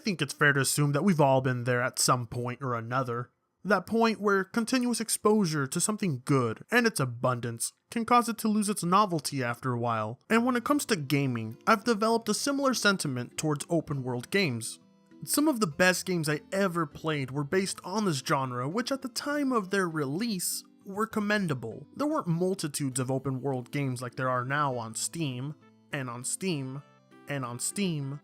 think it's fair to assume that we've all been there at some point or another. That point where continuous exposure to something good and its abundance can cause it to lose its novelty after a while. And when it comes to gaming, I've developed a similar sentiment towards open world games. Some of the best games I ever played were based on this genre, which at the time of their release were commendable. There weren't multitudes of open world games like there are now on Steam, and on Steam, and on Steam,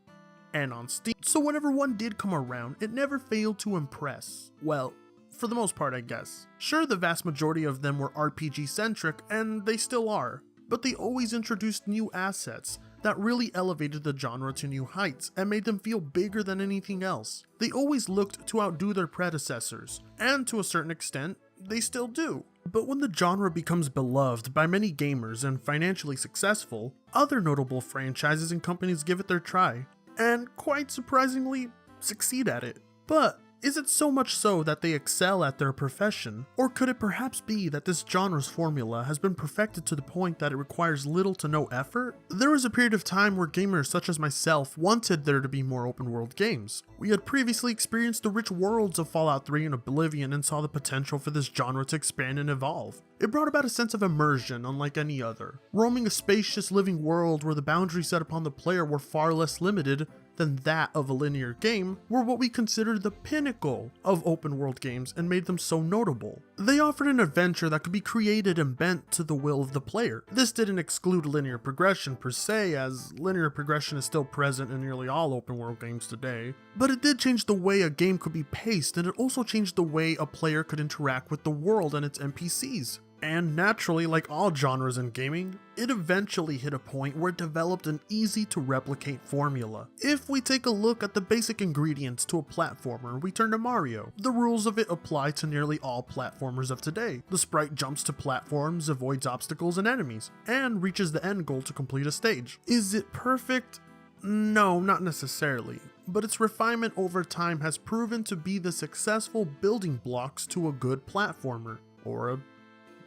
and on Steam. So whenever one did come around, it never failed to impress. Well, for the most part, I guess. Sure, the vast majority of them were RPG centric, and they still are, but they always introduced new assets that really elevated the genre to new heights and made them feel bigger than anything else. They always looked to outdo their predecessors, and to a certain extent, they still do. But when the genre becomes beloved by many gamers and financially successful, other notable franchises and companies give it their try, and quite surprisingly, succeed at it. But is it so much so that they excel at their profession? Or could it perhaps be that this genre's formula has been perfected to the point that it requires little to no effort? There was a period of time where gamers such as myself wanted there to be more open world games. We had previously experienced the rich worlds of Fallout 3 and Oblivion and saw the potential for this genre to expand and evolve. It brought about a sense of immersion unlike any other, roaming a spacious living world where the boundaries set upon the player were far less limited than that of a linear game, were what we considered the pinnacle of open world games and made them so notable. They offered an adventure that could be created and bent to the will of the player. This didn't exclude linear progression per se, as linear progression is still present in nearly all open world games today, but it did change the way a game could be paced, and it also changed the way a player could interact with the world and its NPCs. And naturally, like all genres in gaming, it eventually hit a point where it developed an easy to replicate formula. If we take a look at the basic ingredients to a platformer, we turn to Mario. The rules of it apply to nearly all platformers of today. The sprite jumps to platforms, avoids obstacles and enemies, and reaches the end goal to complete a stage. Is it perfect? No, not necessarily, but its refinement over time has proven to be the successful building blocks to a good platformer, or a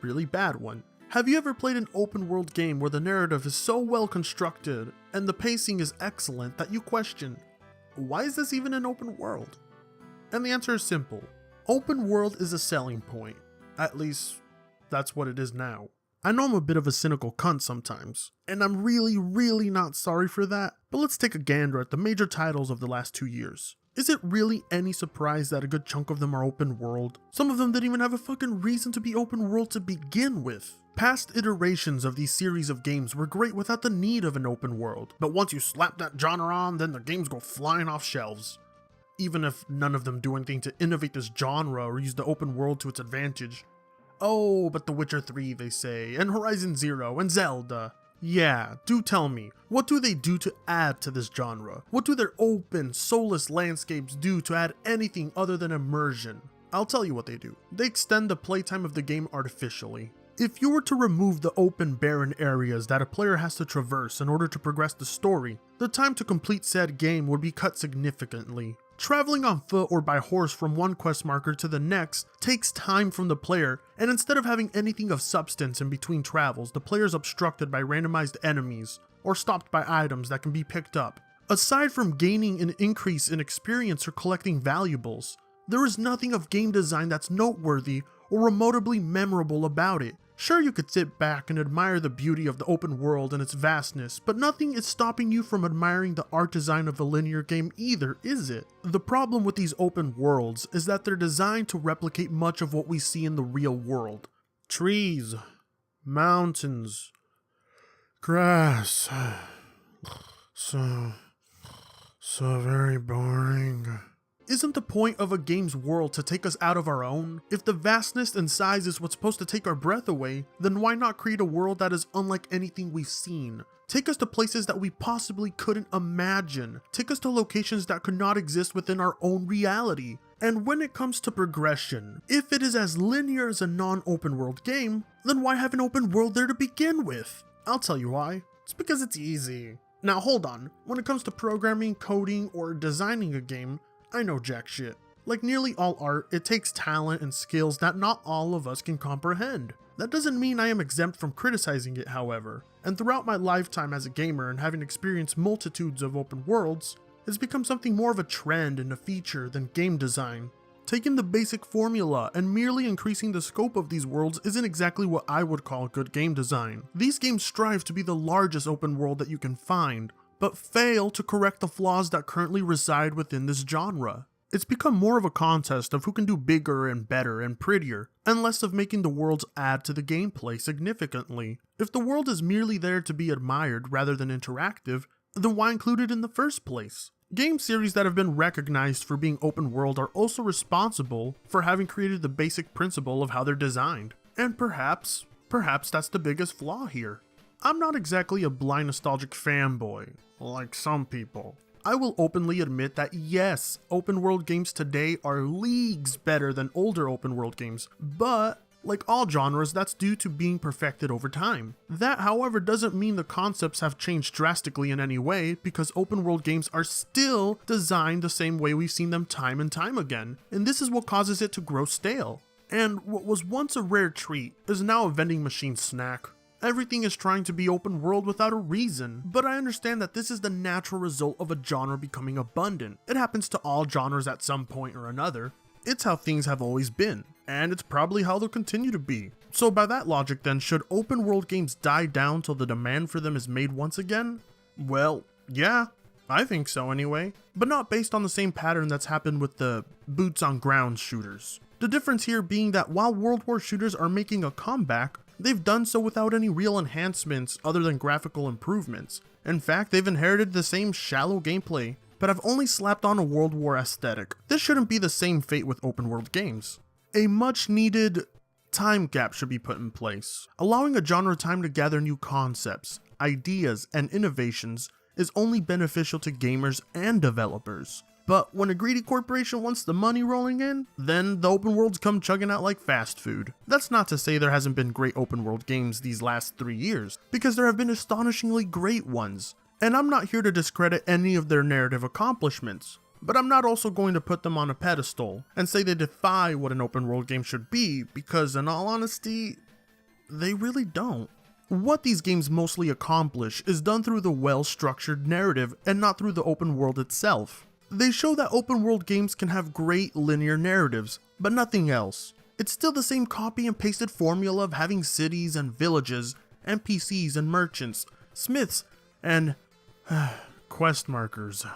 really bad one. Have you ever played an open world game where the narrative is so well constructed and the pacing is excellent that you question, why is this even an open world? And the answer is simple. Open world is a selling point. At least, that's what it is now. I know I'm a bit of a cynical cunt sometimes, and I'm really not sorry for that, but let's take a gander at the major titles of the last 2 years. Is it really any surprise that a good chunk of them are open world? Some of them didn't even have a fucking reason to be open world to begin with. Past iterations of these series of games were great without the need of an open world, but once you slap that genre on, then the games go flying off shelves. Even if none of them do anything to innovate this genre or use the open world to its advantage. Oh, but The Witcher 3, they say, and Horizon Zero, and Zelda. Yeah, do tell me, what do they do to add to this genre? What do their open, soulless landscapes do to add anything other than immersion? I'll tell you what they do. They extend the playtime of the game artificially. If you were to remove the open, barren areas that a player has to traverse in order to progress the story, the time to complete said game would be cut significantly. Traveling on foot or by horse from one quest marker to the next takes time from the player, and instead of having anything of substance in between travels, the player is obstructed by randomized enemies or stopped by items that can be picked up. Aside from gaining an increase in experience or collecting valuables, there is nothing of game design that's noteworthy or remotely memorable about it. Sure, you could sit back and admire the beauty of the open world and its vastness, but nothing is stopping you from admiring the art design of a linear game either, is it? The problem with these open worlds is that they're designed to replicate much of what we see in the real world. Trees, mountains, grass. So very boring. Isn't the point of a game's world to take us out of our own? If the vastness and size is what's supposed to take our breath away, then why not create a world that is unlike anything we've seen? Take us to places that we possibly couldn't imagine. Take us to locations that could not exist within our own reality. And when it comes to progression, if it is as linear as a non-open world game, then why have an open world there to begin with? I'll tell you why. It's because it's easy. Now hold on, when it comes to programming, coding, or designing a game, I know jack shit. Like nearly all art, it takes talent and skills that not all of us can comprehend. That doesn't mean I am exempt from criticizing it, however, and throughout my lifetime as a gamer and having experienced multitudes of open worlds, has become something more of a trend and a feature than game design. Taking the basic formula and merely increasing the scope of these worlds isn't exactly what I would call good game design. These games strive to be the largest open world that you can find, but fail to correct the flaws that currently reside within this genre. It's become more of a contest of who can do bigger and better and prettier, and less of making the worlds add to the gameplay significantly. If the world is merely there to be admired rather than interactive, then why include it in the first place? Game series that have been recognized for being open world are also responsible for having created the basic principle of how they're designed. And perhaps that's the biggest flaw here. I'm not exactly a blind nostalgic fanboy, like some people. I will openly admit that yes, open world games today are leagues better than older open world games, but like all genres, that's due to being perfected over time. That, however, doesn't mean the concepts have changed drastically in any way, because open world games are still designed the same way we've seen them time and time again, and this is what causes it to grow stale. And what was once a rare treat is now a vending machine snack. Everything is trying to be open world without a reason, but I understand that this is the natural result of a genre becoming abundant. It happens to all genres at some point or another. It's how things have always been, and it's probably how they'll continue to be. So by that logic then, should open world games die down till the demand for them is made once again? Well, yeah, I think so anyway, but not based on the same pattern that's happened with the boots on ground shooters. The difference here being that while World War shooters are making a comeback, they've done so without any real enhancements other than graphical improvements. In fact, they've inherited the same shallow gameplay, but have only slapped on a World War aesthetic. This shouldn't be the same fate with open world games. A much needed time gap should be put in place. Allowing a genre time to gather new concepts, ideas, and innovations is only beneficial to gamers and developers. But when a greedy corporation wants the money rolling in, then the open worlds come chugging out like fast food. That's not to say there hasn't been great open world games these last 3 years, because there have been astonishingly great ones. And I'm not here to discredit any of their narrative accomplishments, but I'm not also going to put them on a pedestal and say they defy what an open world game should be, because in all honesty, they really don't. What these games mostly accomplish is done through the well-structured narrative and not through the open world itself. They show that open world games can have great linear narratives, but nothing else. It's still the same copy and pasted formula of having cities and villages, NPCs and merchants, smiths, and quest markers.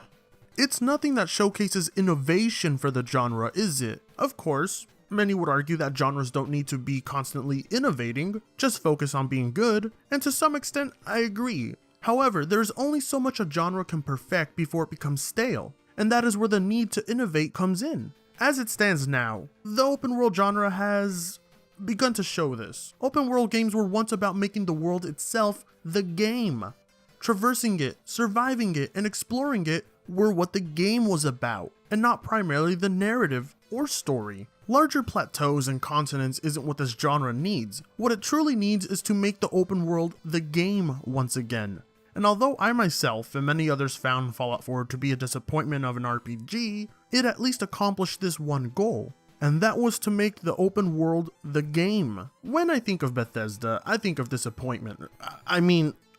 It's nothing that showcases innovation for the genre, is it? Of course, many would argue that genres don't need to be constantly innovating, just focus on being good, and to some extent, I agree. However, there's only so much a genre can perfect before it becomes stale, and that is where the need to innovate comes in. As it stands now, the open world genre has begun to show this. Open world games were once about making the world itself the game. Traversing it, surviving it, and exploring it were what the game was about, and not primarily the narrative or story. Larger plateaus and continents isn't what this genre needs. What it truly needs is to make the open world the game once again. And although I myself and many others found Fallout 4 to be a disappointment of an RPG, it at least accomplished this one goal, and that was to make the open world the game. When I think of Bethesda, I think of disappointment.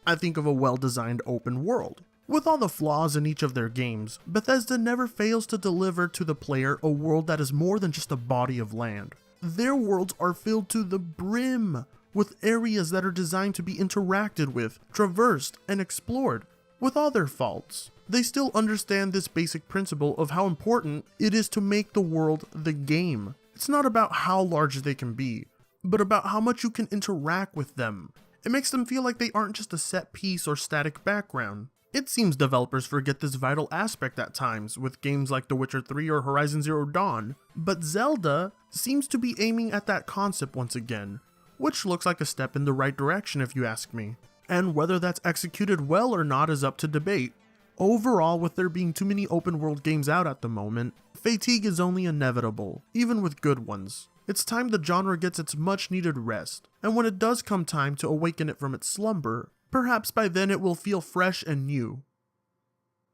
I think of a well-designed open world. With all the flaws in each of their games, Bethesda never fails to deliver to the player a world that is more than just a body of land. Their worlds are filled to the brim with areas that are designed to be interacted with, traversed, and explored. With all their faults, they still understand this basic principle of how important it is to make the world the game. It's not about how large they can be, but about how much you can interact with them. It makes them feel like they aren't just a set piece or static background. It seems developers forget this vital aspect at times with games like The Witcher 3 or Horizon Zero Dawn, but Zelda seems to be aiming at that concept once again, which looks like a step in the right direction if you ask me. And whether that's executed well or not is up to debate. Overall, with there being too many open world games out at the moment, fatigue is only inevitable, even with good ones. It's time the genre gets its much needed rest, and when it does come time to awaken it from its slumber, perhaps by then it will feel fresh and new.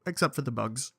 Except for the bugs.